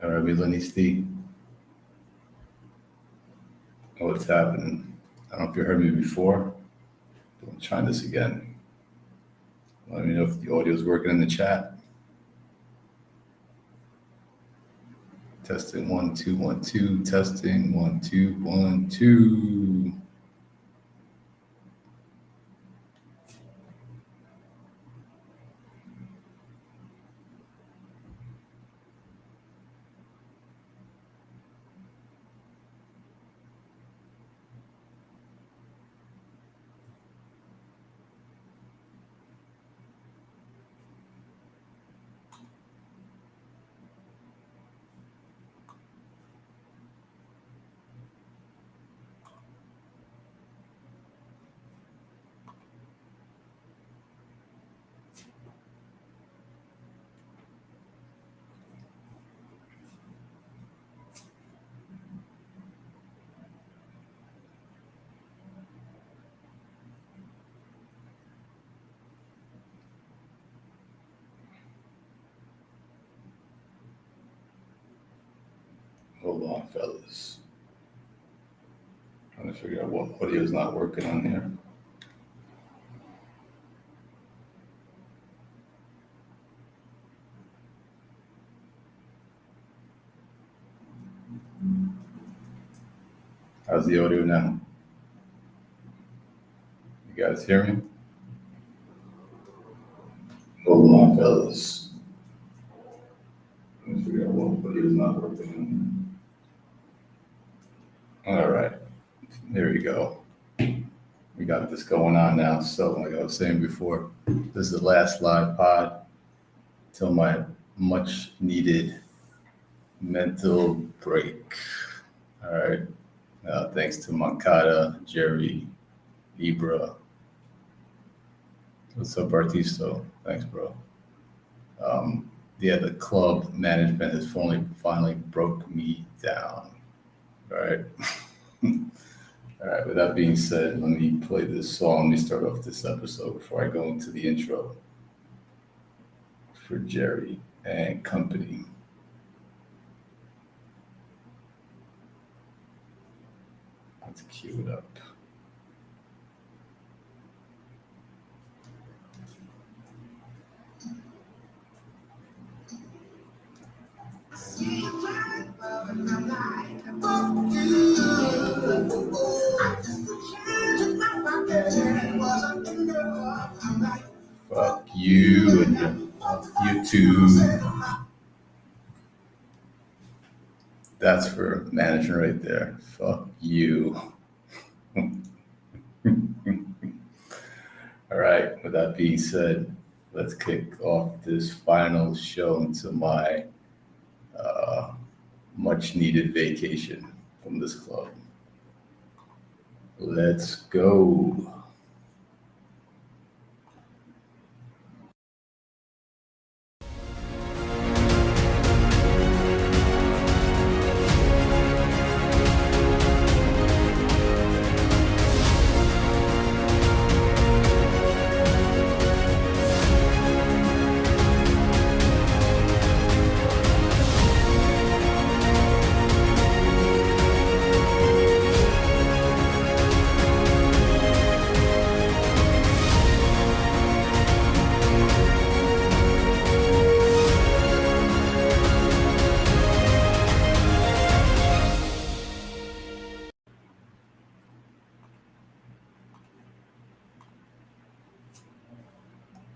All right, Milanista, what's happening? I don't know if you heard me before, but I'm trying this again. Let me know if the audio is working in the chat. Testing 1 2 1 2. Testing 1 2 1 2. Hold on, fellas. Trying to figure out what audio is not working on here. How's the audio now? You guys hear me? Hold on, fellas. Trying to figure out what audio is not working. All right, there we go. We got this going on now. So, like I was saying before, this is the last live pod till my much needed mental break. All right. Thanks to Mancada, Jerry, Ibra. What's up, Bartisto? Thanks, bro. The club management has finally broke me down. All right. All right, with that being said, let me play this song. Let me start off this episode before I go into the intro for Jerry and company. Let's cue it up. Fuck you and you too. That's for management right there. Fuck you. All right, with that being said, let's kick off this final show into my much needed vacation from this club. Let's go.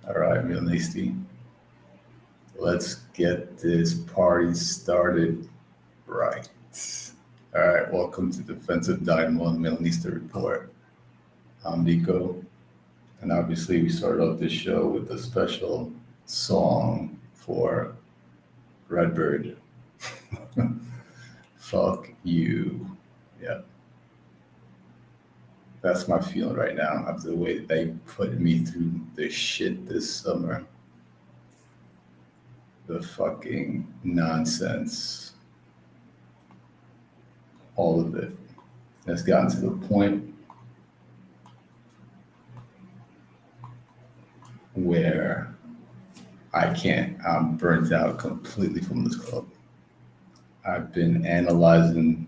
All right, Milanista. Let's get this party started right. All right, welcome to Defensive Dynamo and Milanista Report. I'm Nicko, and obviously we started off this show with a special song for Redbird. Fuck you. Yeah. That's my feeling right now after the way they put me through the shit this summer. The fucking nonsense. All of it. It's gotten to the point where I'm burnt out completely from this club. I've been analyzing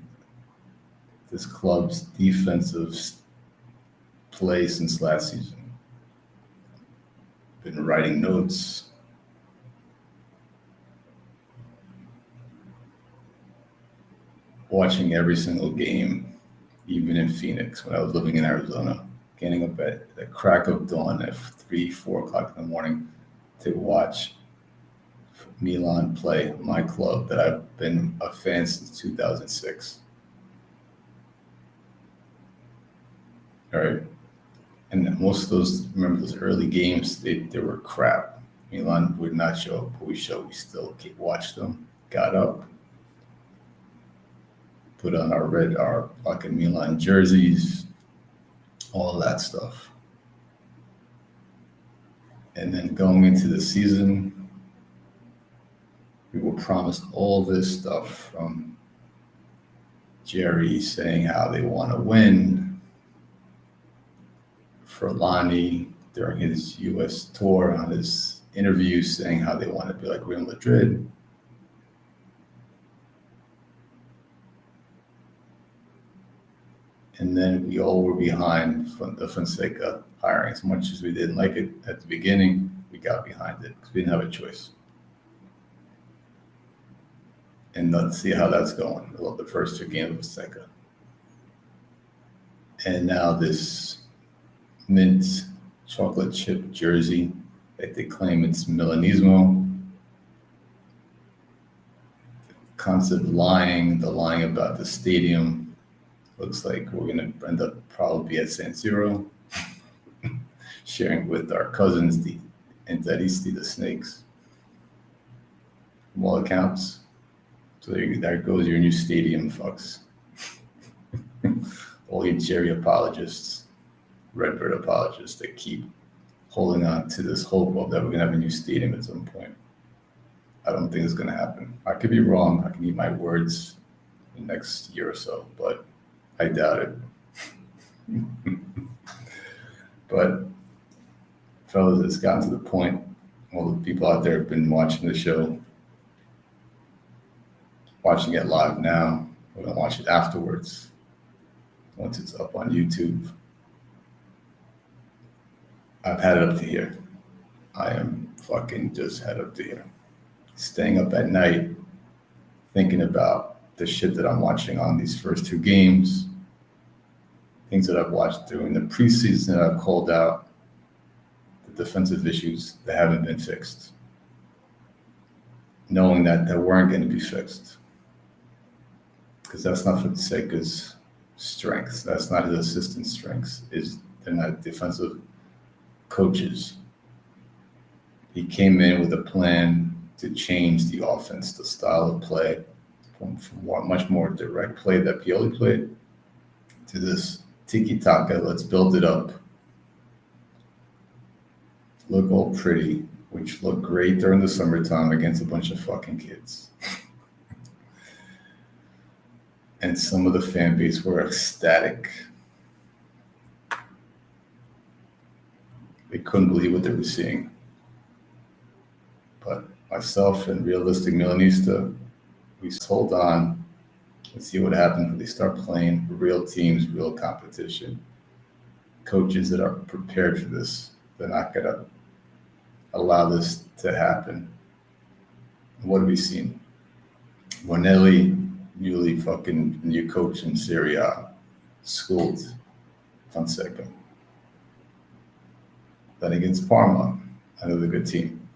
this club's defensive play since last season. Been writing notes. Watching every single game, even in Phoenix when I was living in Arizona, getting up at the crack of dawn at 3, 4 o'clock in the morning to watch Milan play, my club that I've been a fan since 2006. All right. And most of those, remember those early games, they were crap. Milan would not show up, but we still watched them, got up, put on our fucking Milan jerseys, all of that stuff. And then going into the season, we were promised all this stuff from Jerry saying how they want to win, Furlani during his U.S. tour on his interview saying how they want to be like Real Madrid. And then we all were behind the Fonseca hiring. As much as we didn't like it at the beginning, we got behind it because we didn't have a choice. And let's see how that's going. I love the first 2 games of Fonseca. And now this mint chocolate chip jersey that they claim it's Milanismo. Constant lying, the lying about the stadium. Looks like we're going to end up probably at San Siro, sharing with our cousins, the Interisti, the Snakes, from all accounts. So there goes your new stadium, fucks. All you Jerry apologists, Redbird apologists that keep holding on to this hope of that we're going to have a new stadium at some point. I don't think it's going to happen. I could be wrong. I can eat my words in the next year or so, but I doubt it. But fellas, it's gotten to the point, all the people out there have been watching the show, watching it live now. We're going to watch it afterwards, once it's up on YouTube. I've had it up to here. I am fucking just head up to here. Staying up at night, thinking about the shit that I'm watching on these first 2 games, things that I've watched during the preseason that I've called out, the defensive issues that haven't been fixed, knowing that they weren't going to be fixed. Because that's not Fonseca's strengths. That's not his assistant's strengths. They're not defensive coaches. He came in with a plan to change the offense, the style of play, from much more direct play that Pioli played to this tiki-taka, let's build it up. Look all pretty, which looked great during the summertime against a bunch of fucking kids. And some of the fan base were ecstatic. They couldn't believe what they were seeing. But myself and realistic Milanista, we hold on and see what happens when they start playing real teams, real competition. Coaches that are prepared for this, they're not going to allow this to happen. What have we seen? Bonelli, newly fucking new coach in Serie A, schooled Fonseca. Then against Parma, another good team,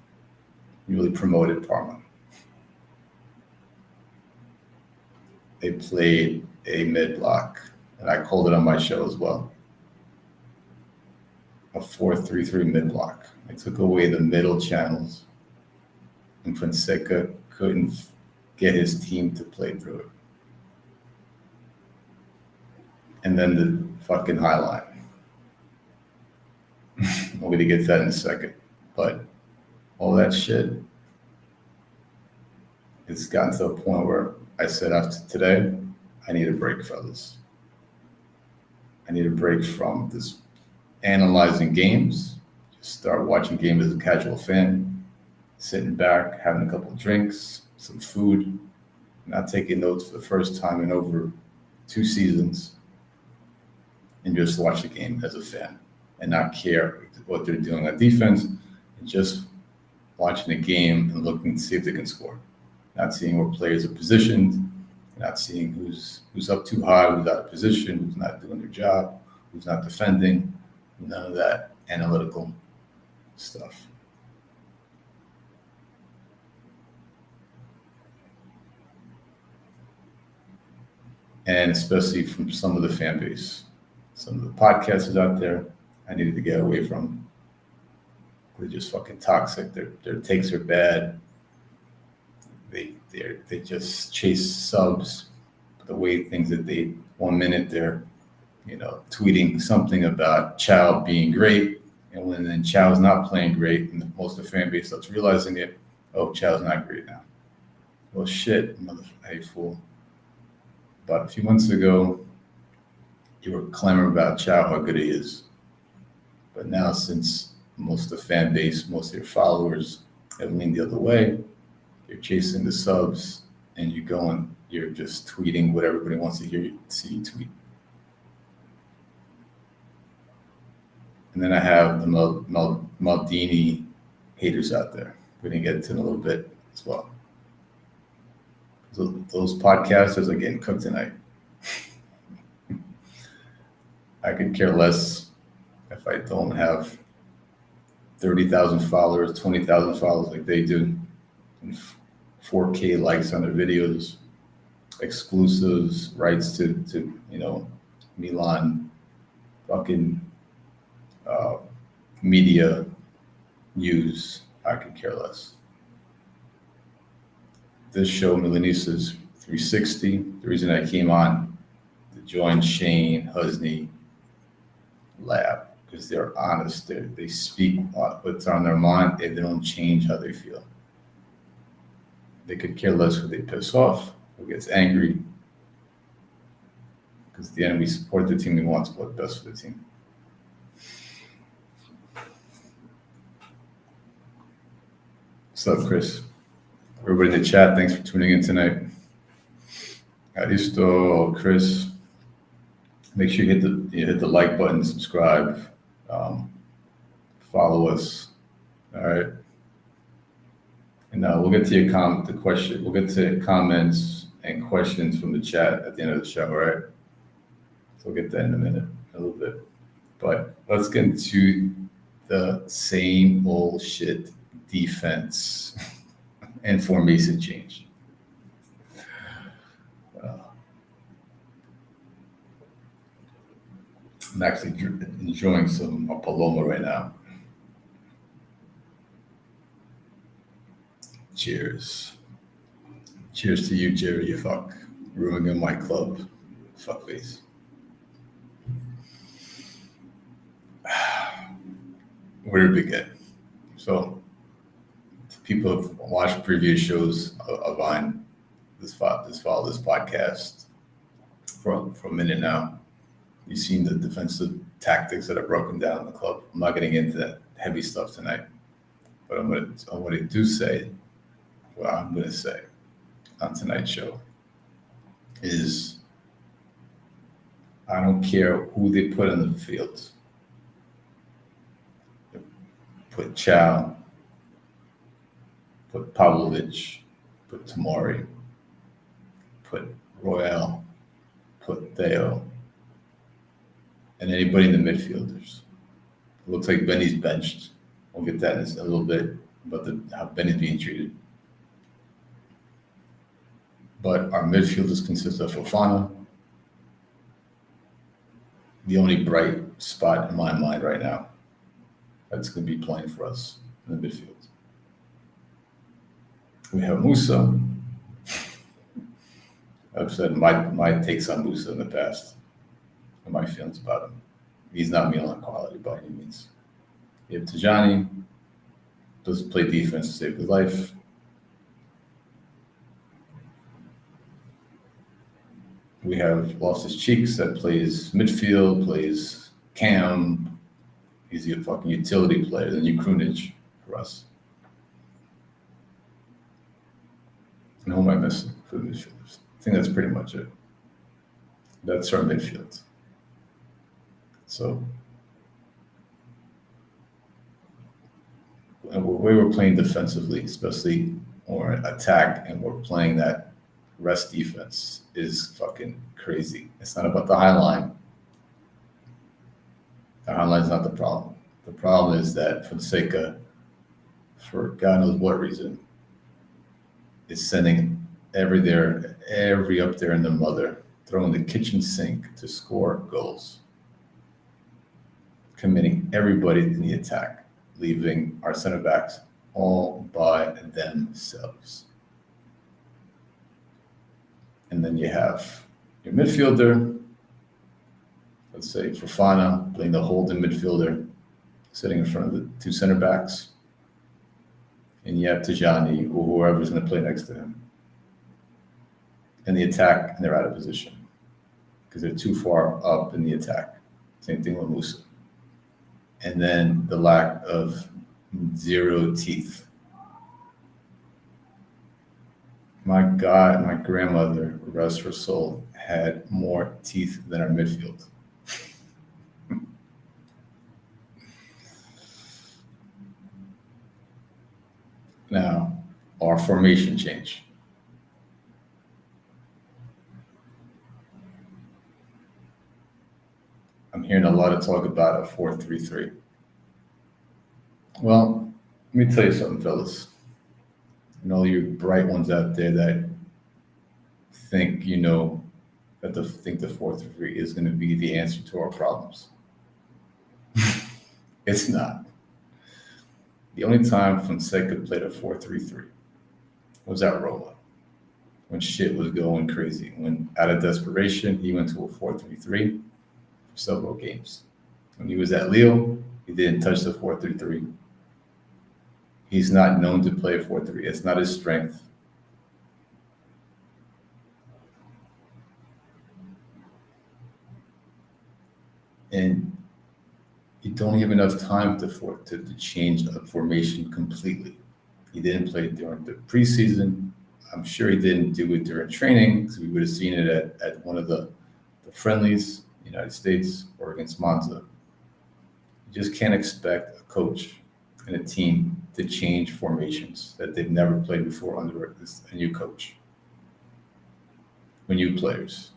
newly promoted Parma. They played a mid-block, and I called it on my show as well, a 4-3-3 mid-block. They took away the middle channels, and Fonseca couldn't get his team to play through it. And then the fucking high line. I'm going to get to that in a second. But all that shit, it's gotten to a point where I said after today, I need a break, fellas. I need a break from this analyzing games. Just start watching games as a casual fan, sitting back, having a couple of drinks, some food, not taking notes for the first time in over 2 seasons, and just watch the game as a fan and not care what they're doing on defense, and just watching the game and looking to see if they can score. Not seeing where players are positioned, not seeing who's up too high, who's out of position, who's not doing their job, who's not defending, none of that analytical stuff. And especially from some of the fan base, some of the podcasters out there, I needed to get away from. They're just fucking toxic. Their takes are bad. They just chase subs. The way things that they 1 minute they're tweeting something about Chow being great, and when then Chow's not playing great, and most of the fan base starts realizing it, oh, Chow's not great now. Well, shit, hey fool. About a few months ago, you were clamoring about Chow, how good he is. But now, since most of the fan base, most of your followers have leaned the other way, you're chasing the subs, and you're just tweeting what everybody wants to see you tweet. And then I have the Maldini haters out there. We're going to get into in a little bit as well. So those podcasters are getting cooked tonight. I could care less if I don't have 30,000 followers, 20,000 followers like they do, and 4K likes on their videos, exclusives, rights to Milan, fucking media news. I could care less. This show, Milanista's 360, the reason I came on to join Shane Husney Lab, because they're honest. They speak what's on their mind. They don't change how they feel. They could care less who they piss off, who gets angry, because at the end we support the team. We want what's best for the team. What's up, Chris? Everybody in the chat, thanks for tuning in tonight. Aristo, Chris, make sure you hit the like button, subscribe, follow us. All right. And we'll get to the question. We'll get to comments and questions from the chat at the end of the show. All right. So we'll get that in a minute, a little bit. But let's get into the same old shit defense and formation change. I'm actually enjoying some Paloma right now. Cheers. Cheers to you, Jerry, you fuck. Ruining my club. Fuckface. Where to begin? So, people have watched previous shows of mine, this podcast for a minute now. You've seen the defensive tactics that are broken down in the club. I'm not getting into that heavy stuff tonight, but I'm going to say on tonight's show is I don't care who they put on the field. Put Chow, put Pavlovic, put Tamori, put Royale, put Theo, and anybody in the midfielders. It looks like Benny's benched. We'll get that in a little bit about how Benny's being treated. But our midfielders consist of Fofana. The only bright spot in my mind right now that's going to be playing for us in the midfield. We have Musa. I've said my takes on Musa in the past and my feelings about him. He's not Milan quality by any means. You have Tajani, doesn't play defense to save his life. We have Loftus Cheeks that plays midfield, plays cam. He's a fucking utility player. Then you Krunic for us. And who am I missing? for the midfielders. I think that's pretty much it. That's our midfield. So, and we were playing defensively, especially or attack, and we're playing that rest defense is fucking crazy. It's not about the high line. The high line is not the problem. The problem is that Fonseca, for God knows what reason, is sending every up there in the mother, throwing the kitchen sink to score goals, committing everybody in the attack, leaving our center backs all by themselves. And then you have your midfielder, let's say Fofana, playing the holding midfielder, sitting in front of the two center backs. And you have Tajani or whoever's going to play next to him. In the attack, and they're out of position because they're too far up in the attack. Same thing with Musa. And then the lack of zero teeth. My God, my grandmother, rest her soul, had more teeth than our midfield. Now, our formation change. I'm hearing a lot of talk about a 4-3-3. Well, let me tell you something, fellas. And all you bright ones out there that think, that think the 4-3-3 is going to be the answer to our problems. It's not. The only time Fonseca played a 4-3-3 was at Roma, when shit was going crazy. When out of desperation, he went to a 4-3-3 for several games. When he was at Lille, he didn't touch the 4-3-3. He's not known to play a 4-3. It's not his strength. And you don't have enough time to change a formation completely. He didn't play during the preseason. I'm sure he didn't do it during training because we would have seen it at one of the friendlies, United States or against Monza. You just can't expect a coach and a team to change formations that they've never played before under a new coach. With new players.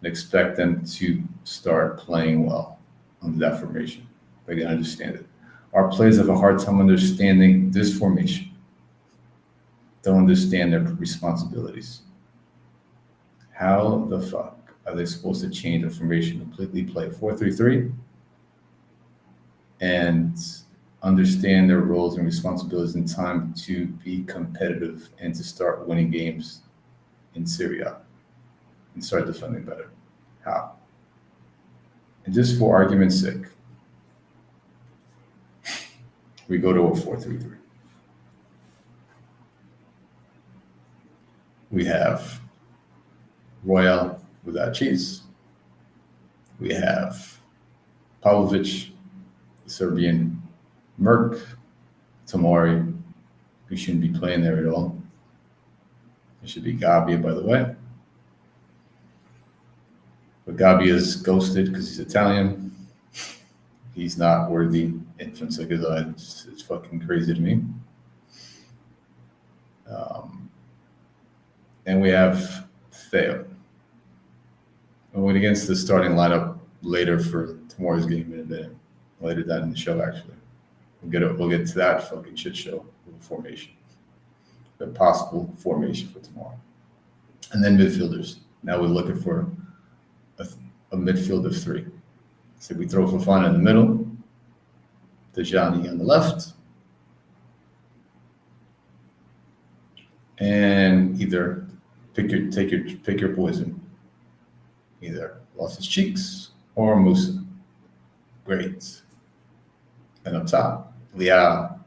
And expect them to start playing well under that formation. They can understand it. Our players have a hard time understanding this formation. Don't understand their responsibilities. How the fuck are they supposed to change a formation completely, play a 4-3-3, and understand their roles and responsibilities in time to be competitive and to start winning games in Serie A and start defending better? How? And just for argument's sake, we go to a 4-3-3. We have Royal without cheese. We have Pavlovic, Serbian Merc, Tomori, who shouldn't be playing there at all. It should be Gabbia, by the way. But Gabbia is ghosted because he's Italian. He's not worthy in Fonseca's eyes. It's fucking crazy to me. And we have Theo. I went against the starting lineup later for tomorrow's game in a minute. Later that in the show, actually. We'll get to that fucking shit show with the formation. The possible formation for tomorrow. And then midfielders. Now we're looking for a midfield of three. So we throw Fofana in the middle, Tajani on the left, and either pick your poison. Either Loftus Cheeks or Musa. Great. And up top, Leao,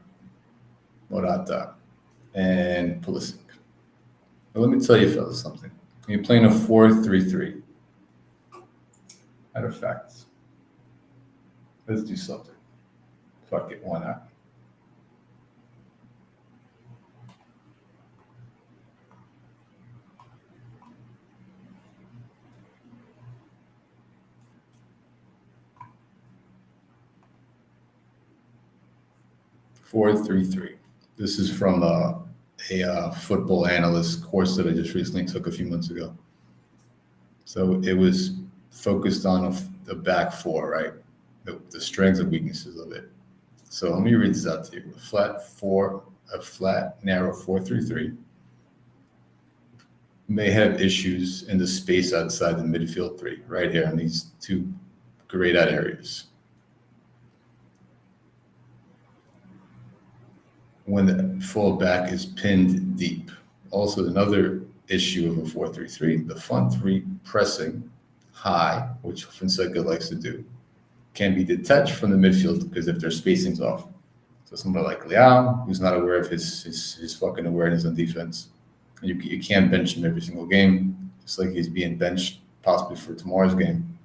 Morata, and Pulisic. But let me tell you, fellas, something. When you're playing a 4-3-3, matter of fact, let's do something. Fuck it, why not? 4-3-3. This is from a football analyst course that I just recently took a few months ago. So it was focused on the back four, right? The strengths and weaknesses of it. So let me read this out to you. A flat, narrow 4-3-3 may have issues in the space outside the midfield three, right here in these two grayed out areas. When the fullback is pinned deep. Also, another issue of a 4-3-3, the front three pressing high, which Fonseca likes to do, can be detached from the midfield because if their spacing's off. So somebody like Leao, who's not aware of his fucking awareness on defense, you can't bench him every single game, just like he's being benched possibly for tomorrow's game.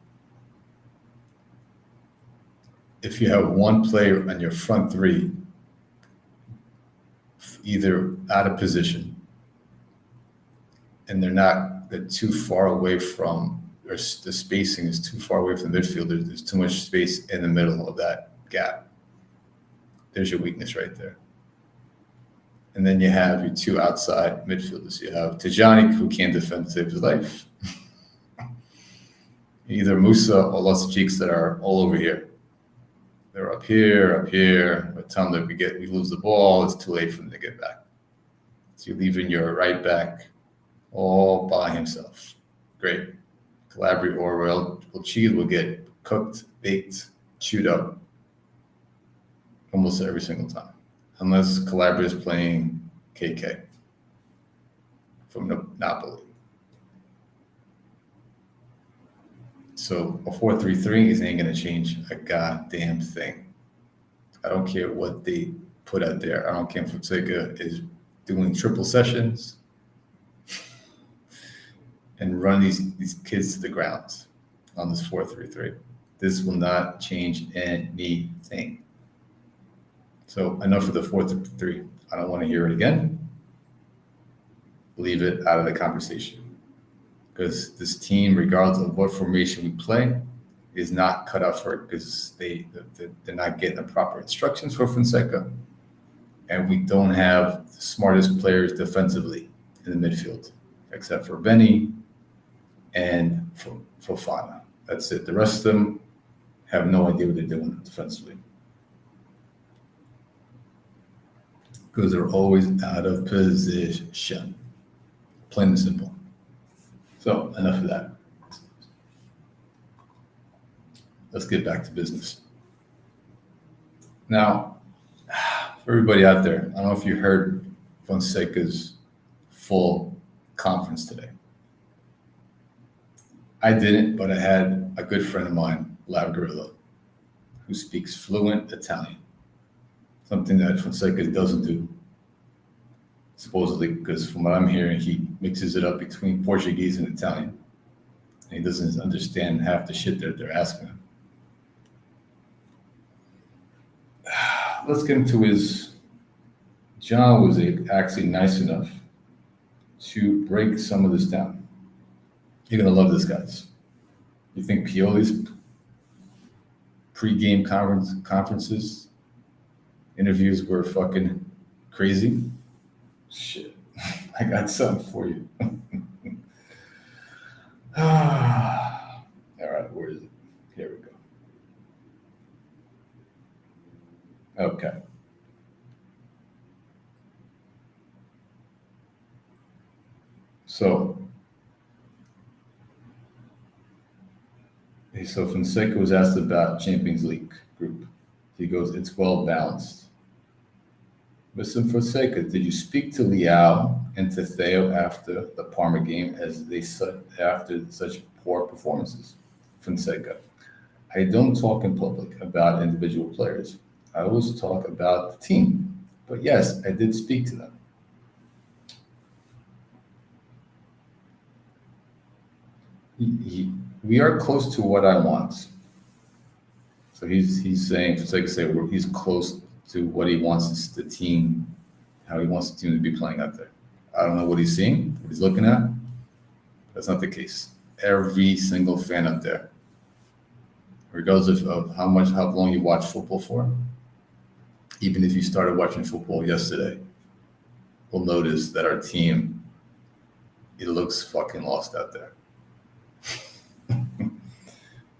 If you have one player on your front three either out of position and they're too far away from, or the spacing is too far away from the midfield, there's too much space in the middle of that gap. There's your weakness right there. And then you have your two outside midfielders. You have Tijani, who can't defend to save his life. Either Musa or Los Cheeks that are all over here. They're up here. By the time that we lose the ball, it's too late for them to get back. So you're leaving your right back all by himself. Great. Calabria or Cheese will get cooked, baked, chewed up almost every single time. Unless Calabria is playing KK from Napoli. So a 4-3-3 ain't going to change a goddamn thing. I don't care what they put out there. I don't care if Fonseca is doing triple sessions and run these kids to the ground on this 4-3-3. This will not change anything. So enough of the 4-3. I don't want to hear it again. Leave it out of the conversation. Because this team, regardless of what formation we play, is not cut out for it because they're not getting the proper instructions for Fonseca. And we don't have the smartest players defensively in the midfield, except for Benny and Fofana. That's it. The rest of them have no idea what they're doing defensively. Because they're always out of position. Plain and simple. So, enough of that. Let's get back to business. Now, for everybody out there, I don't know if you heard Fonseca's full conference today. I didn't, but I had a good friend of mine, Lab Gorilla, who speaks fluent Italian. Something that Fonseca doesn't do, supposedly, because from what I'm hearing, he mixes it up between Portuguese and Italian. And he doesn't understand half the shit that they're asking him. Let's get into his. John was actually nice enough to break some of this down. You're going to love this, guys. You think Pioli's pre-game conferences, interviews were fucking crazy? Shit. I got something for you. All right, where is it? Here we go. Okay. So Fonseca was asked about Champions League group. He goes, it's well balanced. Mr. Fonseca, did you speak to Leao and to Theo after the Parma game as they said after such poor performances? Fonseca, I don't talk in public about individual players. I always talk about the team. But yes, I did speak to them. We are close to what I want. So he's saying, Fonseca say he's close to what he wants the team, how he wants the team to be playing out there. I don't know what he's seeing, what he's looking at. That's not the case. Every single fan out there, regardless of how long you watch football for, even if you started watching football yesterday, will notice that our team, it looks fucking lost out there.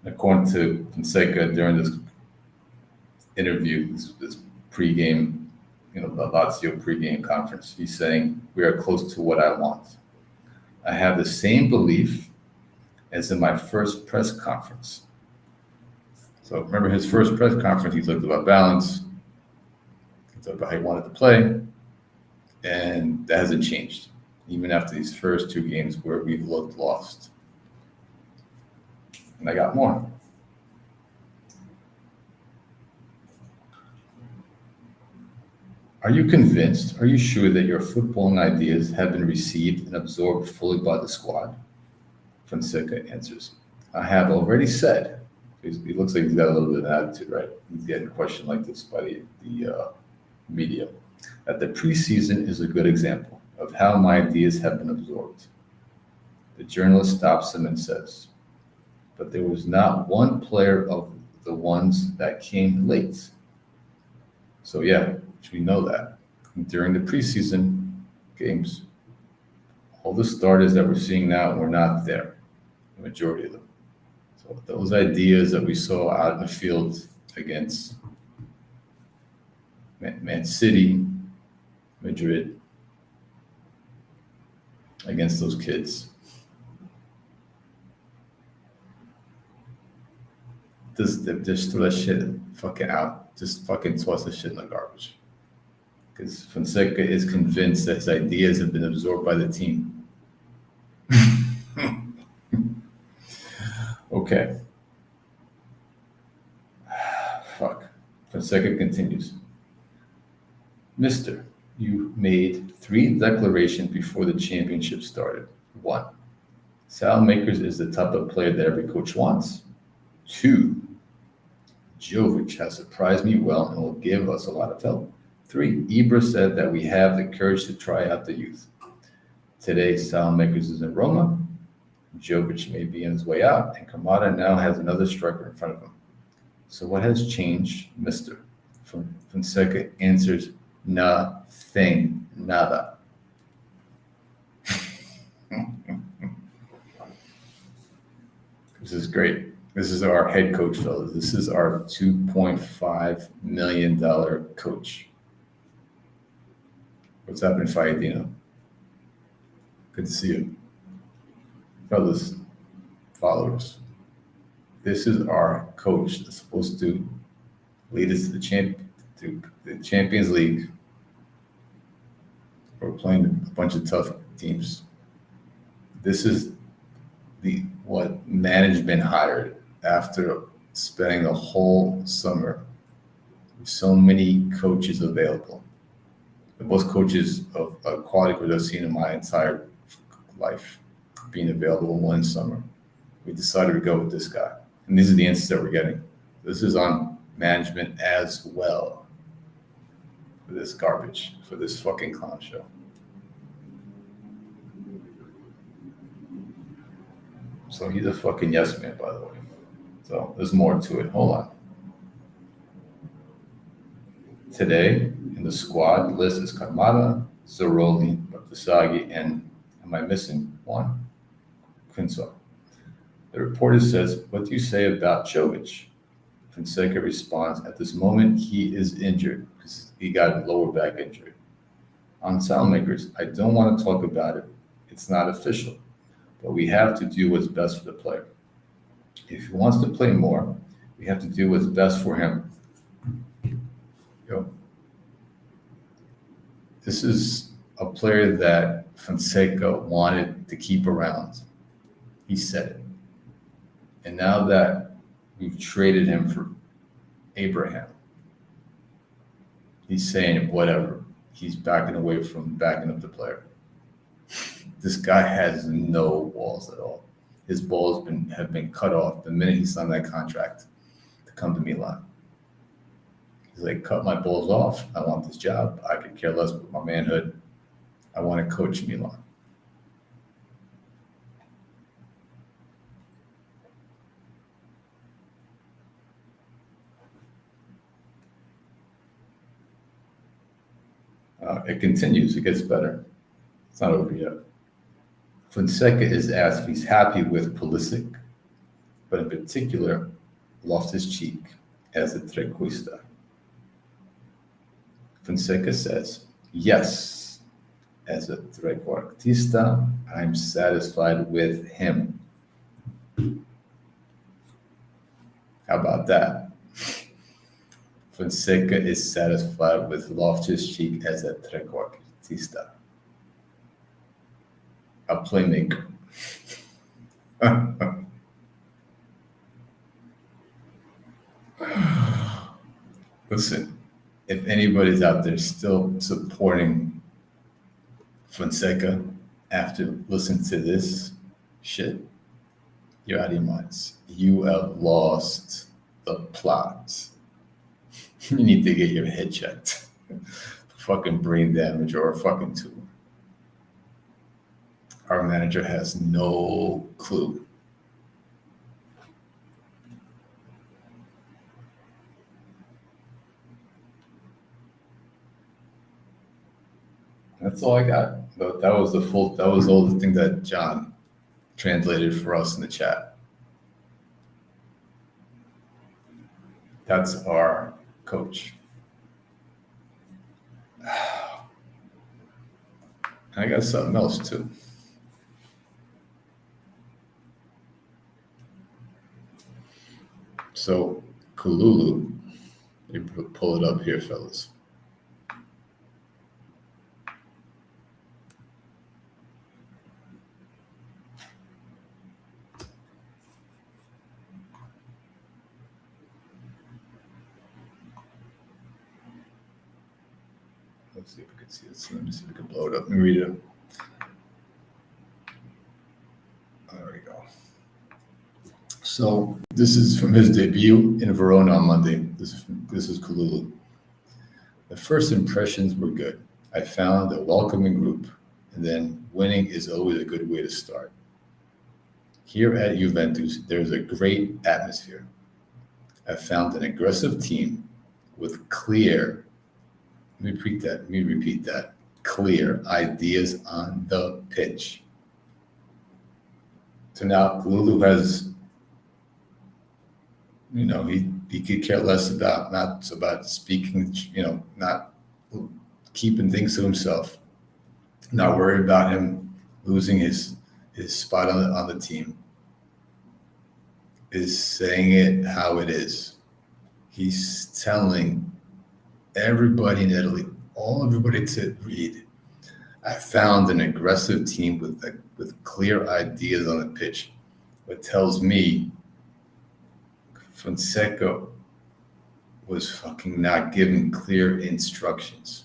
According to Fonseca during this interview, this pregame, the Lazio pregame conference, he's saying, we are close to what I want. I have the same belief as in my first press conference. So remember his first press conference, he talked about balance, he talked about how he wanted to play, and that hasn't changed, even after these first two games where we've looked lost. And I got more. Are you convinced, are you sure that your footballing ideas have been received and absorbed fully by the squad? Fonseca answers, I have already said, he looks like he's got a little bit of attitude, right? He's getting questioned like this by the media. That the preseason is a good example of how my ideas have been absorbed. The journalist stops him and says, but there was not one player of the ones that came late. So yeah, we know that. During the preseason games, all the starters that we're seeing now were not there, the majority of them. So those ideas that we saw out in the field against Man City, Madrid, against those kids, just throw that shit fucking out. Just fucking toss the shit in the garbage. Because Fonseca is convinced that his ideas have been absorbed by the team. Okay. Fuck. Fonseca continues. Mister, you made 3 declarations before the championship started. 1. Sal Makers is the type of player that every coach wants. 2. Jovic has surprised me well and will give us a lot of help. 3. Ibra said that we have the courage to try out the youth. Today, Sal Makers is in Roma. Jovic may be on his way out, and Kamada now has another striker in front of him. So what has changed, Mister? Fonseca answers, nothing, nada. This is great. This is our head coach, fellas. This is our $2.5 million coach. What's happening, Fayadino? Good to see you. Fellas, followers, this is our coach that's supposed to lead us to the Champions League. We're playing a bunch of tough teams. This is what management hired after spending the whole summer with so many coaches available. The most coaches of quality coach I've seen in my entire life being available one summer. We decided to go with this guy. And these are the answers that we're getting. This is on management as well for this garbage, for this fucking clown show. So he's a fucking yes man, by the way. So there's more to it. Hold on. Today, in the squad list is Kamada, Zaroli, Batasagi, and am I missing one? Quinso. The reporter says, what do you say about Jovic? Fonseca responds, at this moment, he is injured because he got a lower back injury. On Soundmakers, I don't want to talk about it. It's not official, but we have to do what's best for the player. If he wants to play more, we have to do what's best for him. This is a player that Fonseca wanted to keep around. He said it. And now that we've traded him for Abraham, he's saying whatever. He's backing away from backing up the player. This guy has no balls at all. His balls have been cut off the minute he signed that contract to come to Milan. He's like, cut my balls off. I want this job. I could care less about my manhood. I want to coach Milan. It continues. It gets better. It's not over yet. Fonseca is asked if he's happy with Pulisic, but in particular, Loftus-Cheek as a trequista. Fonseca says, yes, as a trequartista, I'm satisfied with him. How about that? Fonseca is satisfied with Loftus-Cheek as a trequartista. A playmaker. Listen, if anybody's out there still supporting Fonseca after listening to this shit, you're out of your minds. You have lost the plot. You need to get your head checked. Fucking brain damage or a fucking tumor. Our manager has no clue. That's all I got. That was all the thing that John translated for us in the chat. That's our coach. I got something else too. So Kululu, you pull it up here, fellas. Let's see if we can see this. Let me see if we can blow it up. Let me read it. There we go. So this is from his debut in Verona on Monday. This is Kululu. The first impressions were good. I found a welcoming group, and then winning is always a good way to start. Here at Juventus, there's a great atmosphere. I found an aggressive team with clear, let me repeat that, clear ideas on the pitch. So now Kululu has, he could care less about speaking, not keeping things to himself, not worried about him losing his spot on the team, is saying it how it is. He's telling everybody in Italy, everybody to read. I found an aggressive team with clear ideas on the pitch. What tells me Fonseca was fucking not giving clear instructions.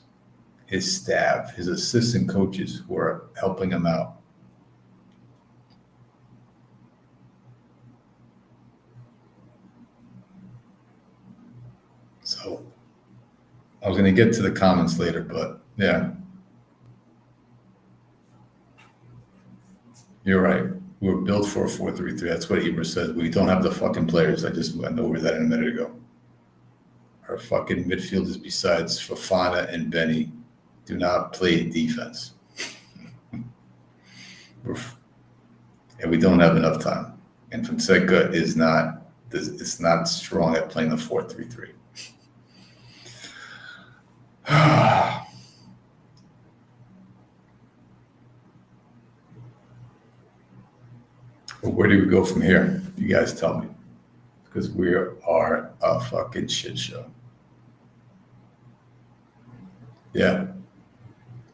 His staff, his assistant coaches were helping him out. So I was going to get to the comments later, but yeah. You're right. We're built for a 4-3-3. That's what Ibra says. We don't have the fucking players. I just went over that a minute ago. Our fucking midfielders besides Fofana and Benny do not play defense. And we don't have enough time. And Fonseca is not strong at playing the 4-3-3. But where do we go from here? You guys tell me. Because we are a fucking shit show. Yeah.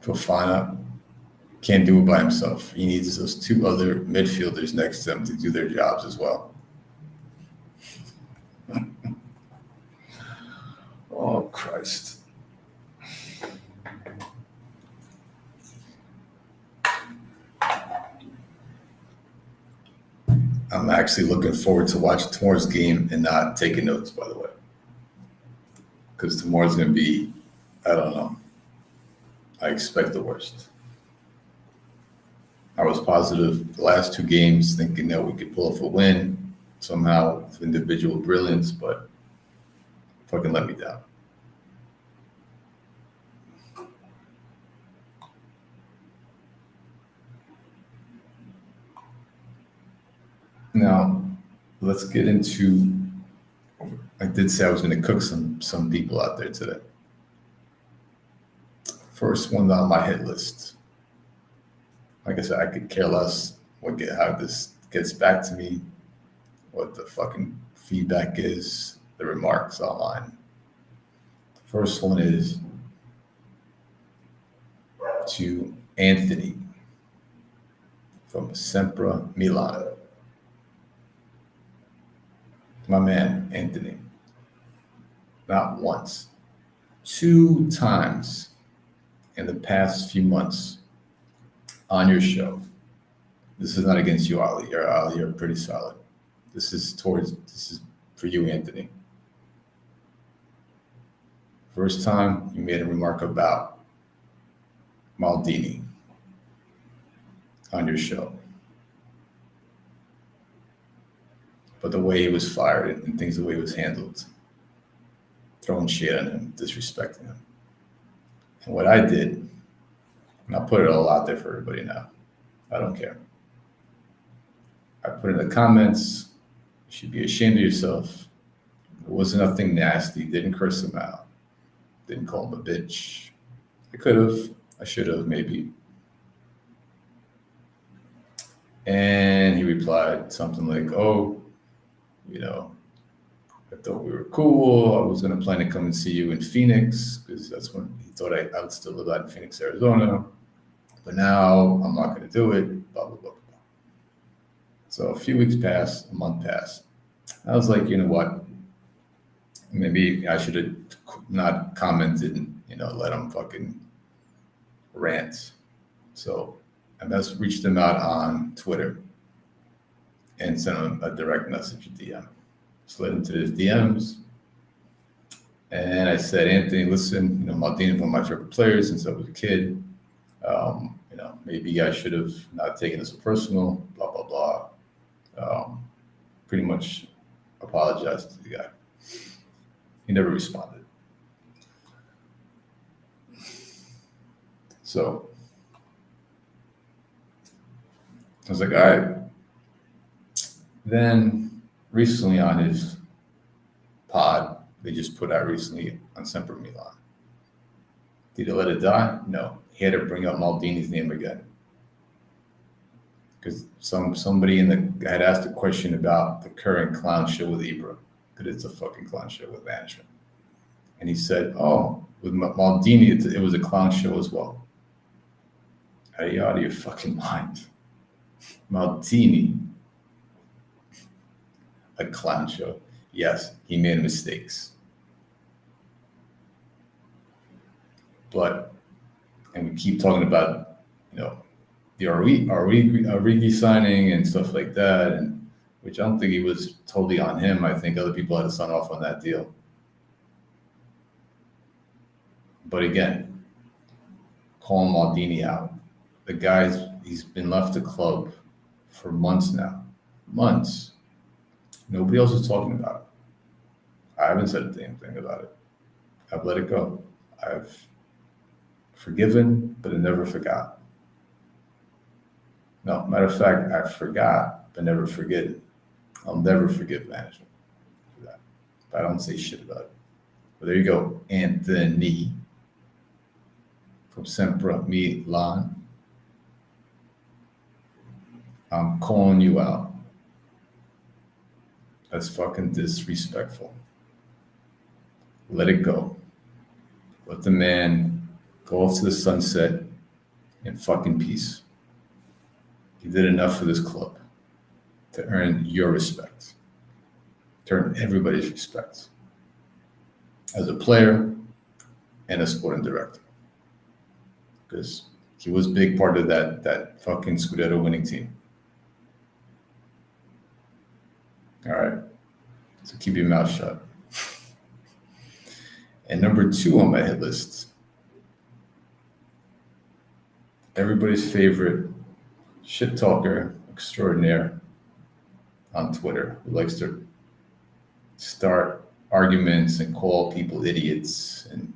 Fofana can't do it by himself. He needs those two other midfielders next to him to do their jobs as well. Oh, Christ. I'm actually looking forward to watching tomorrow's game and not taking notes, by the way. Because tomorrow's going to be, I don't know. I expect the worst. I was positive the last two games, thinking that we could pull off a win somehow with individual brilliance, but fucking let me down. Now, let's get into. I did say I was going to cook some people out there today. First one on my hit list. Like I said, I could care less how this gets back to me, what the fucking feedback is, the remarks online. First one is to Anthony from Sempre Milan. My man, Anthony. Not once, 2 times in the past few months on your show. This is not against you, Ali. You're pretty solid. This is for you, Anthony. First time you made a remark about Maldini on your show. But the way he was fired and things, the way it was handled, throwing shit on him, disrespecting him. And what I did, and I'll put it all out there for everybody now. I don't care. I put in the comments, you should be ashamed of yourself. It wasn't nothing nasty, didn't curse him out, didn't call him a bitch. I could have, I should have, maybe. And he replied something like, oh, I thought we were cool. I was going to plan to come and see you in Phoenix because that's when he thought I would still live out in Phoenix, Arizona. But now I'm not going to do it, blah, blah, blah, blah. So a few weeks passed, a month passed. I was like, you know what? Maybe I should have not commented and, let him fucking rant. So I reached him out on Twitter and sent him a direct message, a DM. Slid into his DMs. And I said, Anthony, listen, Maldini is one of my favorite players since I was a kid. Maybe I should have not taken this so personal, blah, blah, blah. Pretty much apologized to the guy. He never responded. So I was like, all right. Then recently on his pod, they just put out recently on Sempre Milan. Did he let it die? No. He had to bring up Maldini's name again. Because somebody had asked a question about the current clown show with Ibra. Because it's a fucking clown show with management. And he said, oh, with Maldini, it was a clown show as well. Are you out of your fucking mind? Maldini, a clown show. Yes, he made mistakes. And we keep talking about, the Origi signing and stuff like that, and which I don't think he was totally on him. I think other people had to sign off on that deal. But again, calling Maldini out. The he's been left the club for months now. Months. Nobody else is talking about it. I haven't said a damn thing about it. I've let it go. I've forgiven, but I never forgot. No, matter of fact, I forgot, but never forget. I'll never forgive management for that. But I don't say shit about it. But there you go, Anthony from Sempre Milan. I'm calling you out. That's fucking disrespectful. Let it go. Let the man go off to the sunset in fucking peace. He did enough for this club to earn your respect, to earn everybody's respect as a player and a sporting director. Because he was a big part of that fucking Scudetto winning team. All right, so keep your mouth shut. And number 2 on my hit list, everybody's favorite shit talker extraordinaire on Twitter who likes to start arguments and call people idiots and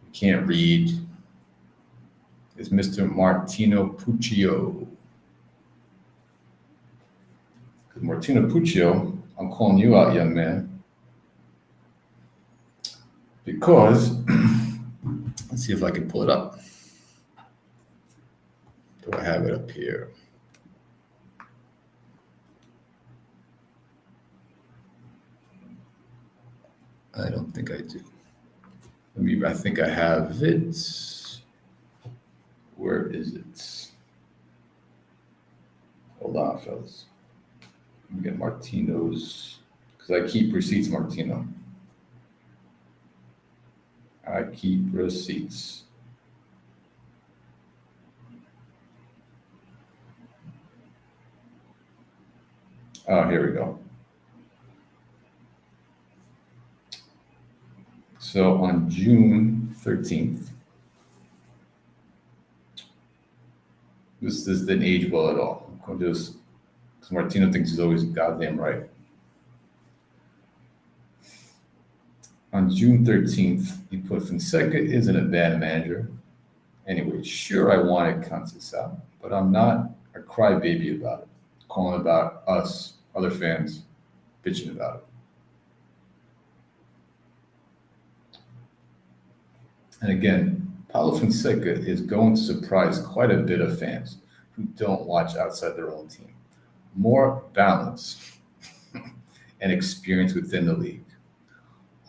you can't read, is Mr. Martino Puccio. Martino Puccio, I'm calling you out, young man, because let's see if I can pull it up. Do I have it up here? I don't think I do. I think I have it. Where is it? Hold on, fellas. Let me get Martino's, because I keep receipts, Martino. I keep receipts. Oh, here we go. So on June 13th, this didn't age well at all. Just because Martino thinks he's always goddamn right. On June 13th, he put Fonseca isn't a bad manager. Anyway, sure, I wanted Conceição, but I'm not a crybaby about it. Calling about us, other fans, bitching about it. And again, Paulo Fonseca is going to surprise quite a bit of fans who don't watch outside their own team. More balance and experience within the league.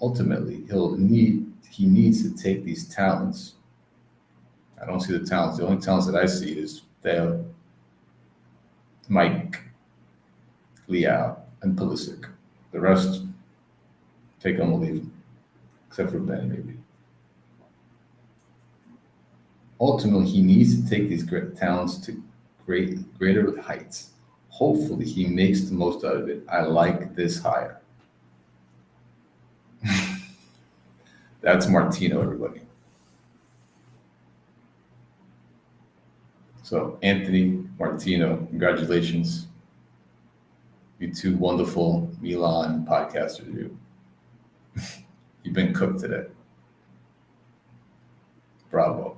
Ultimately, he needs to take these talents. I don't see the talents. The only talents that I see is Theo, Mike, Leao, and Pulisic. The rest, take them or leave them, except for Ben, maybe. Ultimately, he needs to take these great talents to greater heights. Hopefully, he makes the most out of it. I like this hire. That's Martino, everybody. So, Anthony, Martino, congratulations. You two wonderful Milan podcasters. You've been cooked today. Bravo.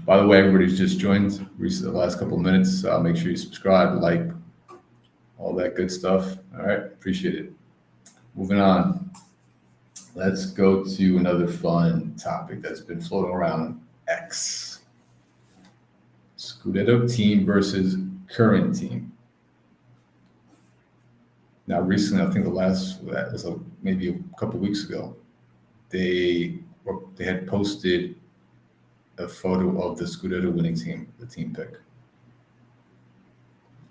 By the way, everybody's just joined the last couple of minutes. Make sure you subscribe, like, all that good stuff. All right, appreciate it. Moving on. Let's go to another fun topic that's been floating around X. Scudetto team versus current team. Now, recently, I think that was maybe a couple of weeks ago, they had posted a photo of the Scudetto winning team, the team pick.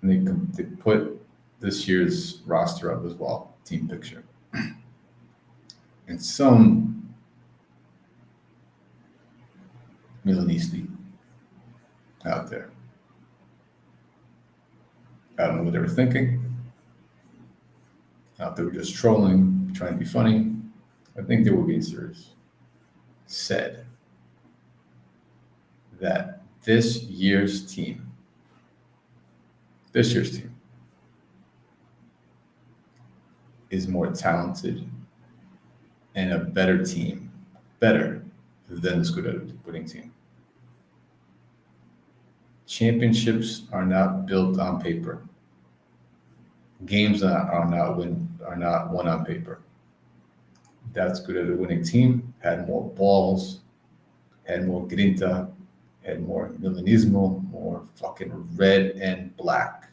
And they put this year's roster up as well, team picture. And some Milanisti out there, I don't know what they were thinking. They were just trolling, trying to be funny. I think they were being serious. Said that this year's team is more talented and a better than the Scudetto winning team. Championships are not built on paper. Games are not won on paper. That Scudetto winning team had more balls, had more grinta, had more Milanismo, more fucking red and black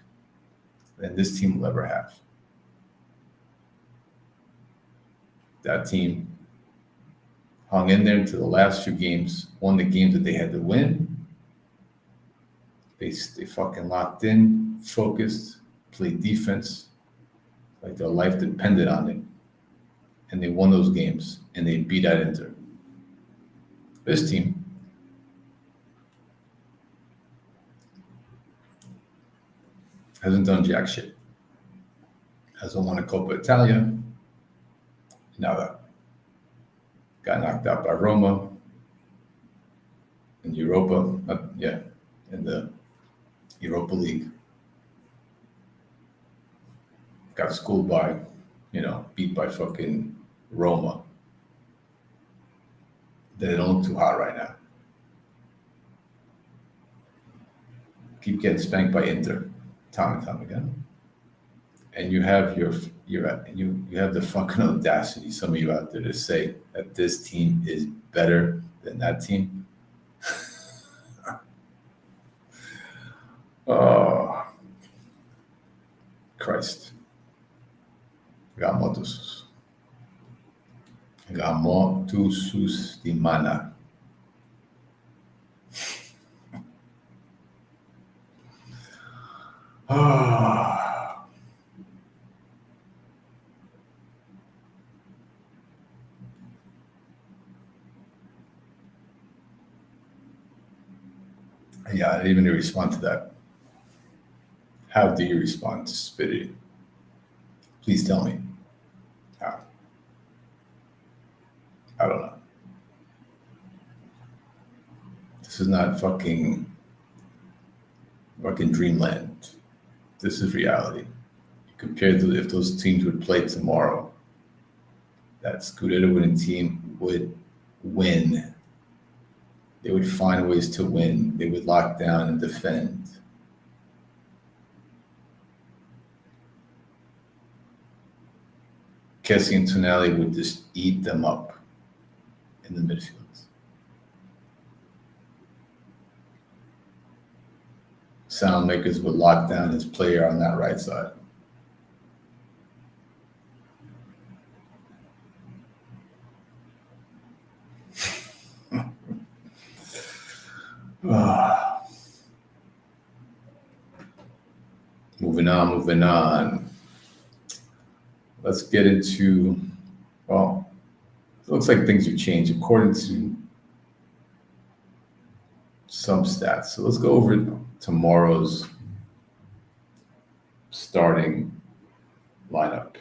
than this team will ever have. That team hung in there until the last few games, won the games that they had to win. They fucking locked in, focused, played defense like their life depended on it. And they won those games, and they beat out Inter. This team hasn't done jack shit. Hasn't won a Coppa Italia. Nada. Got knocked out by Roma in Europa. In the Europa League. Got schooled by, beat by fucking Roma. They don't look too hot right now. Keep getting spanked by Inter, time and time again. And you have you have the fucking audacity, some of you out there, to say that this team is better than that team. Oh, Christ. Gamotus. Gamotusus di mana. Ah. Yeah, I didn't even respond to that. How do you respond to stupidity? Please tell me. How? I don't know. This is not fucking dreamland. This is reality. Compared to if those teams would play tomorrow, that Scudetto winning team would win. They would find ways to win. They would lock down and defend. Kessie and Tonali would just eat them up in the midfield. Soundmakers would lock down his player on that right side. Moving on. Let's get into, well, it looks like things have changed according to some stats. So let's go over tomorrow's starting lineup.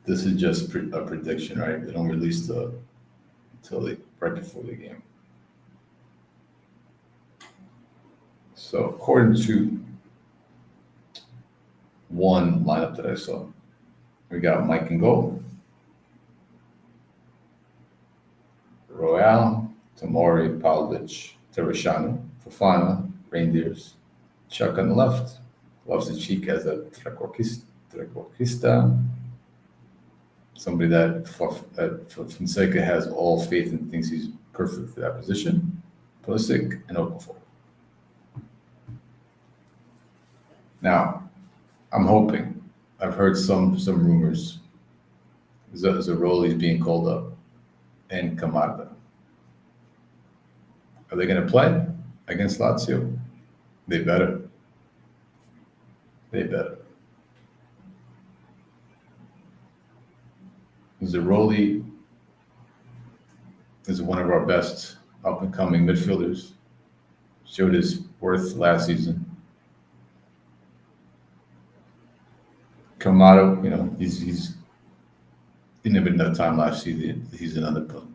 This is just a prediction, right? They don't release until right before the game. So according to one lineup that I saw, we got Mike in goal, Royale, Tomori, Pavlovic, Tereshano, Fofana, Reindeers, Chuck on the left, loves the cheek as a trequartista, somebody that Fonseca has all faith and thinks he's perfect for that position, Pulisic, and Okafor. Now, I'm hoping, I've heard some rumors, Zaroli's being called up, and Kamada. Are they going to play against Lazio? They better. Zaroli is one of our best up-and-coming midfielders. Showed his worth last season. Kamada, he's didn't have enough time last season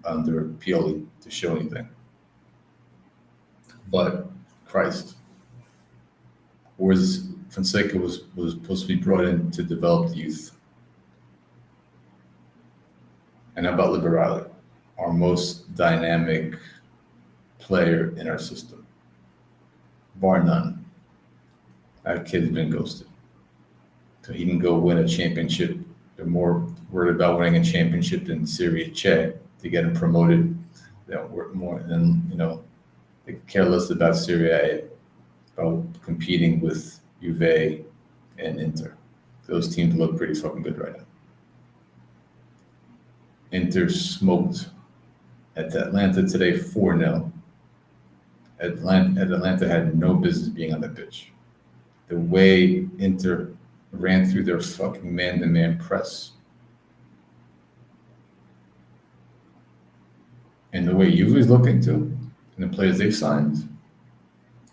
under Pioli to show anything. But Christ, whereas Fonseca was supposed to be brought in to develop the youth. And how about Liberale, our most dynamic player in our system? Bar none. That kid's been ghosted. So he can go win a championship. They're more worried about winning a championship than Serie C to get him promoted. They don't work more than, they care less about Serie A, about competing with Juve and Inter. Those teams look pretty fucking good right now. Inter smoked at Atlanta today 4-0. Atlanta had no business being on the pitch. The way Inter ran through their fucking man-to-man press. And the way Juve's looking to, and the players they've signed,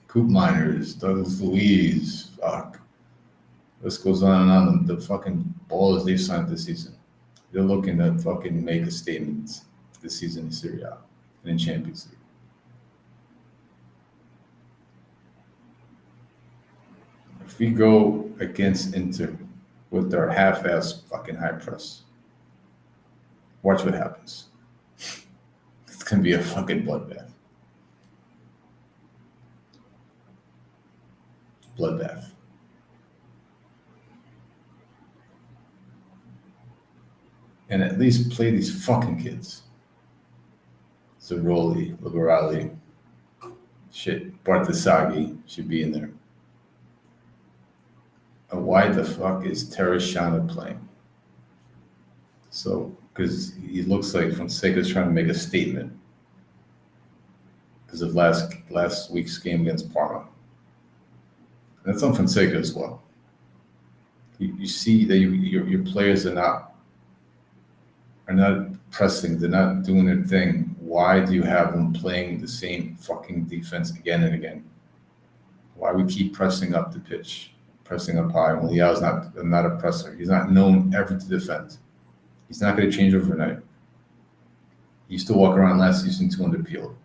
Coop Miners, Douglas Luiz, fuck. This goes on and on. The fucking ballers they've signed this season. They're looking to fucking make a statement this season in Serie A and in Champions League. If we go against Inter with our half-ass fucking high press, Watch what happens. It's gonna be a fucking bloodbath. Bloodbath. And at least play these fucking kids. Zaroli, Liberali, shit, Bartasagi should be in there. And why the fuck is Tereshana playing? So, because he looks like Fonseca's trying to make a statement because of last week's game against Parma. And that's on Fonseca as well. You see that your players are not pressing, they're not doing their thing. Why do you have them playing the same fucking defense again and again? Why we keep pressing up the pitch, pressing up high? Well, Leao's not a presser. He's not known ever to defend. He's not going to change overnight. He used to walk around last season 200 PL.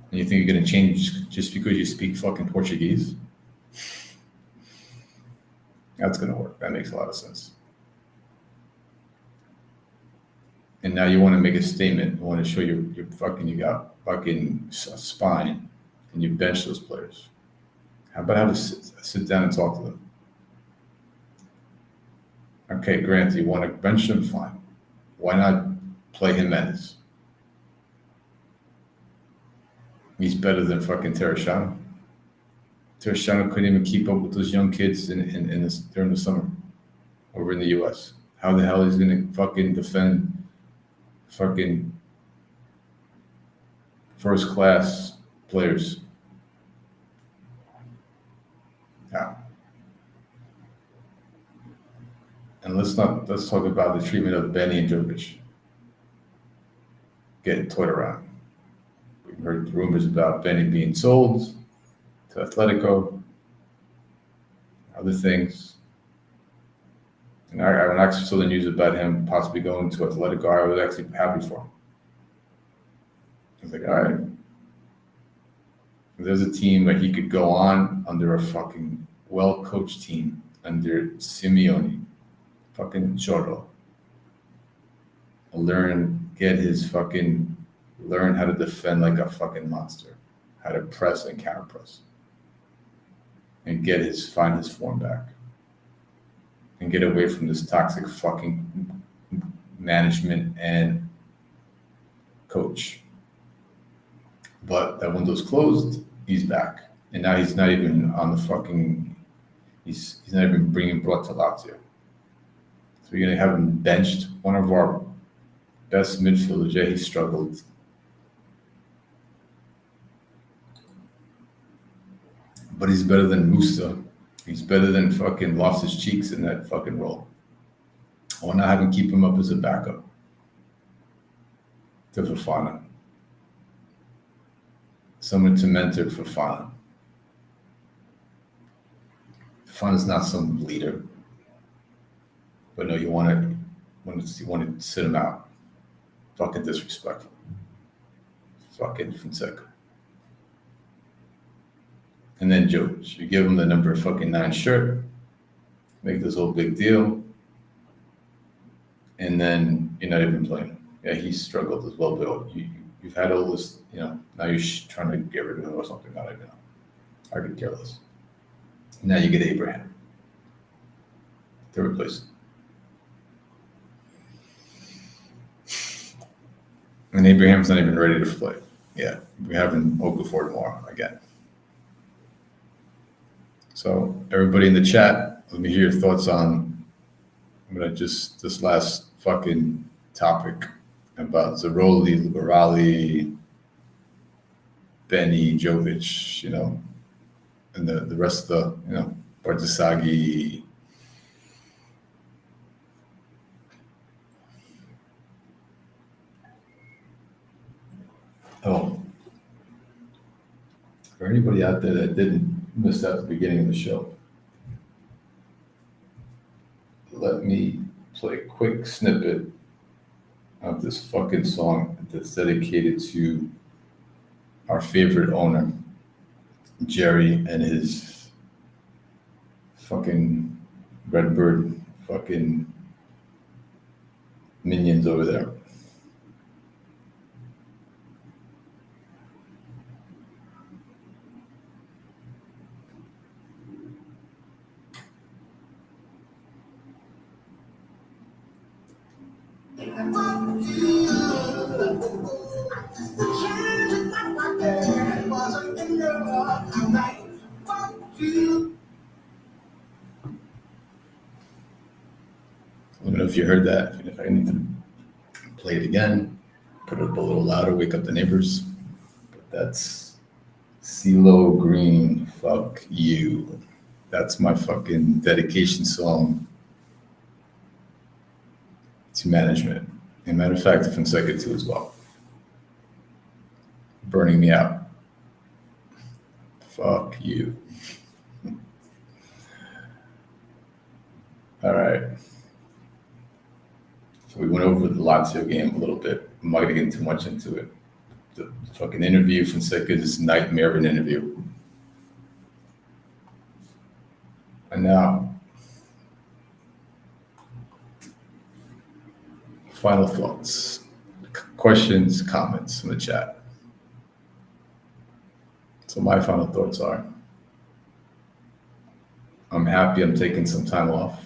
And you think you're going to change just because you speak fucking Portuguese? That's going to work. That makes a lot of sense. And now you want to make a statement. You want to show you got fucking spine, and you bench those players. How about have to sit down and talk to them? Okay, Grant, you want to bench him? Fine. Why not play Jimenez? He's better than fucking Tereshana. Tereshana couldn't even keep up with those young kids during the summer over in the U.S. How the hell is he going to fucking defend fucking first-class players? Yeah. And let's talk about the treatment of Benny and Jovic getting toyed around. We've heard rumors about Benny being sold to Atletico, other things. And when I actually saw the news about him possibly going to Atletico, I was actually happy for him. I was like, all right. There's a team where he could go on under a fucking well-coached team under Simeone. Fucking Cholo. Learn how to defend like a fucking monster, how to press and counter press, and find his form back, and get away from this toxic fucking management and coach. But that window's closed. He's back, and now he's not even on the fucking. He's not even brought to Lazio. So you're gonna have him benched, one of our best midfielders. Yeah, he struggled. But he's better than Musa. He's better than fucking lost his cheeks in that fucking role. I want to have him keep him up as a backup to Fofana. Someone to mentor Fofana. Fofana's not some leader. But no, you want to sit him out. Fucking disrespectful. Fucking Fonseca. And then Jovic, you give him the number fucking 9 shirt, make this whole big deal, and then you're not even playing him. Yeah, he struggled as well, but you've had all this, now you're trying to get rid of him or something. I don't even know. I could care less. Now you get Abraham to replace him. And Abraham's not even ready to play. Yeah, we're having Okafor tomorrow again. So everybody in the chat, let me hear your thoughts on this last fucking topic about Zaroli, Liberali, Benny, Jovic, and the rest of the, Bartasagi. Oh, for anybody out there that didn't miss out the beginning of the show, let me play a quick snippet of this fucking song that's dedicated to our favorite owner, Jerry, and his fucking Redbird fucking minions over there. I don't know if you heard that. If I need to play it again, put it up a little louder, wake up the neighbors. But that's CeeLo Green, fuck you. That's my fucking dedication song to management. And matter of fact, to Fonseca too as well. Burning me out. Fuck you. All right. So we went over the Lazio game a little bit. I'm not gonna get too much into it. The fucking interview, Fonseca's nightmare of an interview. And now, final thoughts, questions, comments from the chat. So my final thoughts are, I'm happy I'm taking some time off.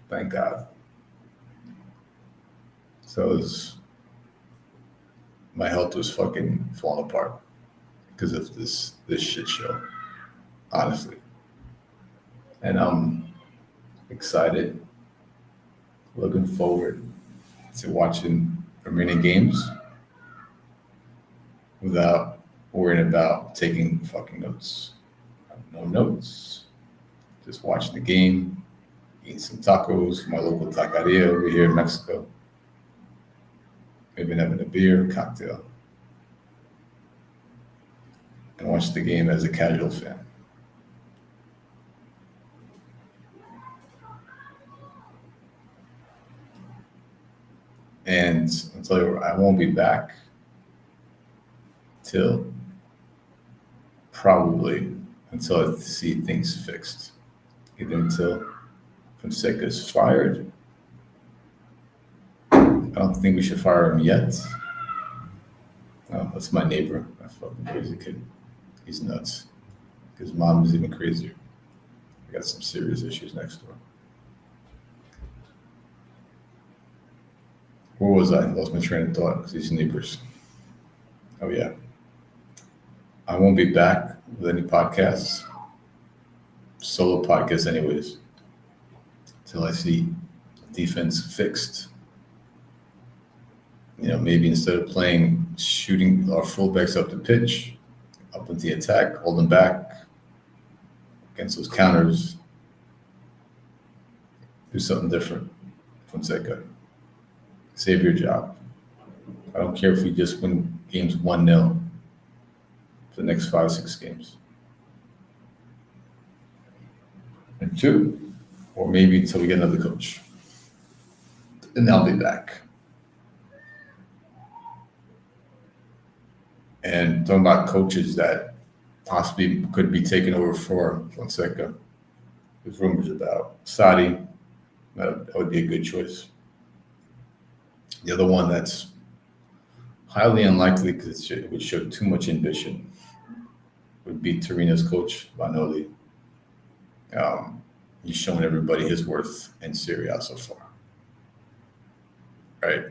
Thank God. So my health was fucking falling apart because of this shit show, honestly. And I'm excited, looking forward to watching remaining games without worrying about taking fucking notes. No notes. Just watching the game, eating some tacos from my local taqueria over here in Mexico. Maybe having a beer, cocktail. And watch the game as a casual fan. And I'll tell you, I won't be back till probably until I see things fixed. Either until Fonseca's fired. I don't think we should fire him yet. That's my neighbor, that fucking crazy kid. He's nuts. His mom is even crazier. I got some serious issues next door. Where was I? Lost my train of thought because these neighbors. Oh yeah. I won't be back with any podcasts, solo podcasts anyways, until I see defense fixed. Maybe instead of playing, shooting our fullbacks up the pitch, up into the attack, hold them back against those counters, do something different. Fonseca, save your job. I don't care if we just win games 1-0 for the next 5 or 6 games. And 2, or maybe until we get another coach. And I'll be back. And talking about coaches that possibly could be taken over for Fonseca. There's rumors about Sadi. That would be a good choice. The other one that's highly unlikely because it would show too much ambition would be Torino's coach, Vanoli. He's shown everybody his worth in Serie A so far. Right?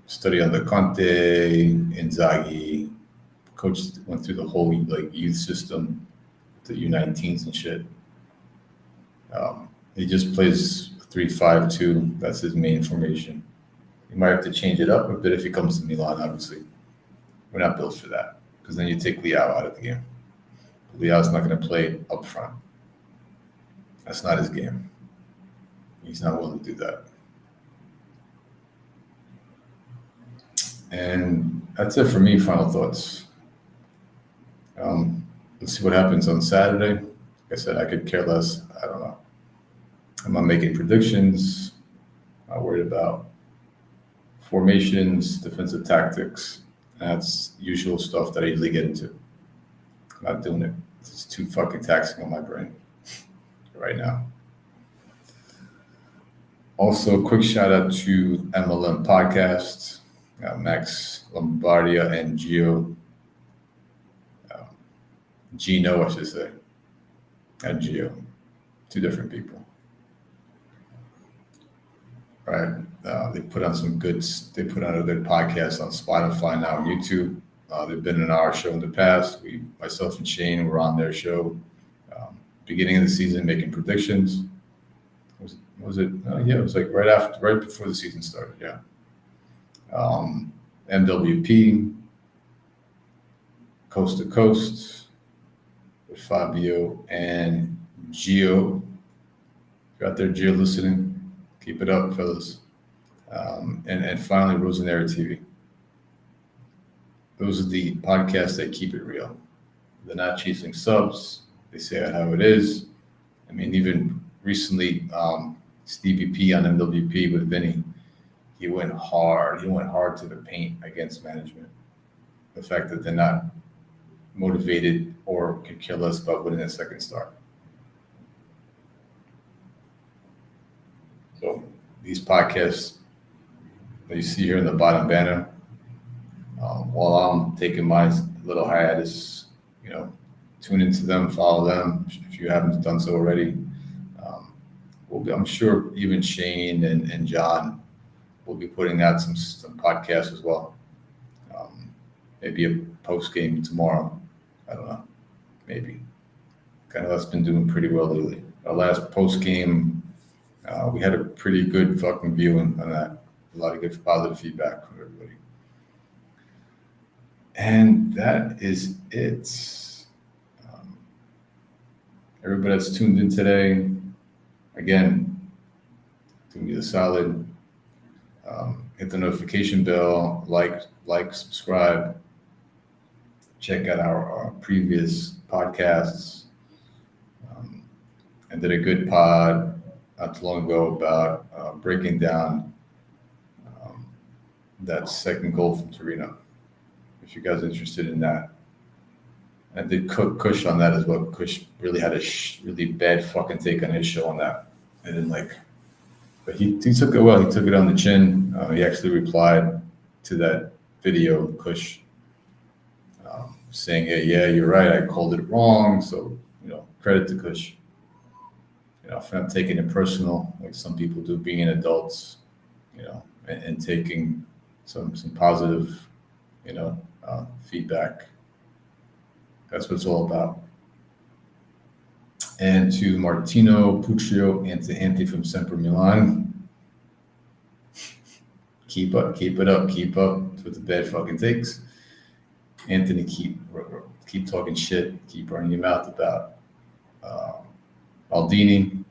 Study under Conte, Inzaghi, coach went through the whole youth system, the U19s and shit. He just plays 3-5-2. That's his main formation. He might have to change it up a bit if he comes to Milan, obviously. We're not built for that because then you take Leao out of the game. Leao's not going to play up front. That's not his game. He's not willing to do that. And that's it for me, final thoughts. Let's see what happens on Saturday. Like I said, I could care less. I don't know. I'm not making predictions. I'm not worried about formations, defensive tactics. That's usual stuff that I usually get into. I'm not doing it. It's too fucking taxing on my brain right now. Also, quick shout out to MLM Podcast, Max Lombardia and Gino, I should say, and Gio, two different people. Right? They put out a good podcast on Spotify now and YouTube. They've been in our show in the past. Myself and Shane were on their show beginning of the season making predictions. Was it? Yeah, it was like right before the season started. Yeah. MWP, Coast to Coast, with Fabio and Gio. If you're out there, Gio, listening, keep it up, fellas. And finally, Rosanera TV. Those are the podcasts that keep it real. They're not chasing subs. They say it how it is. I mean, even recently, Stevie P on MWP with Vinny, he went hard. He went hard to the paint against management. The fact that they're not motivated or could care less about winning a second star. So these podcasts that you see here in the bottom banner, while I'm taking my little hiatus, tune into them, follow them if you haven't done so already. I'm sure even Shane and John will be putting out some podcasts as well. Maybe a post game tomorrow. I don't know. Maybe. Kind of that's been doing pretty well lately. Our last post game, we had a pretty good fucking viewing on that. A lot of good positive feedback from everybody. And that is it. Everybody that's tuned in today, again, do me the solid. Hit the notification bell, like, subscribe. Check out our previous podcasts. I did a good pod not too long ago about breaking down that second goal from Torino. If you guys are interested in that. I did Kush on that as well. Kush really had a really bad fucking take on his show on that. And then but he took it well. He took it on the chin. He actually replied to that video, Kush, saying, "Hey, yeah, you're right. I called it wrong." So, credit to Kush. For not taking it personal, like some people do, being adults, and taking some positive, feedback. That's what it's all about. And to Martino Puccio and to Anthony from Semper Milan, keep up with the bad fucking takes. Anthony, keep talking shit, keep running your mouth about Aldini.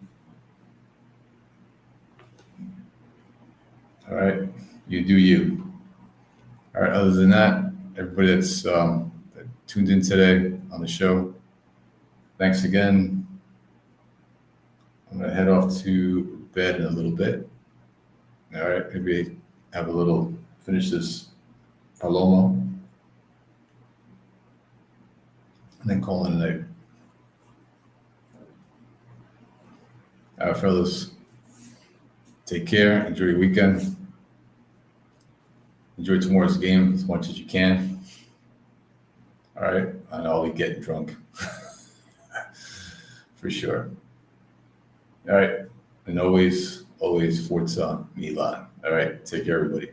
All right, you do you. All right, other than that, everybody that's that tuned in today on the show, thanks again. I'm going to head off to bed in a little bit. All right, maybe finish this Palomo, and then call it a night. All right, fellas, take care. Enjoy your weekend. Enjoy tomorrow's game as much as you can. All right, and I'll be getting drunk for sure. All right, and always Forza Milan. All right, take care, everybody.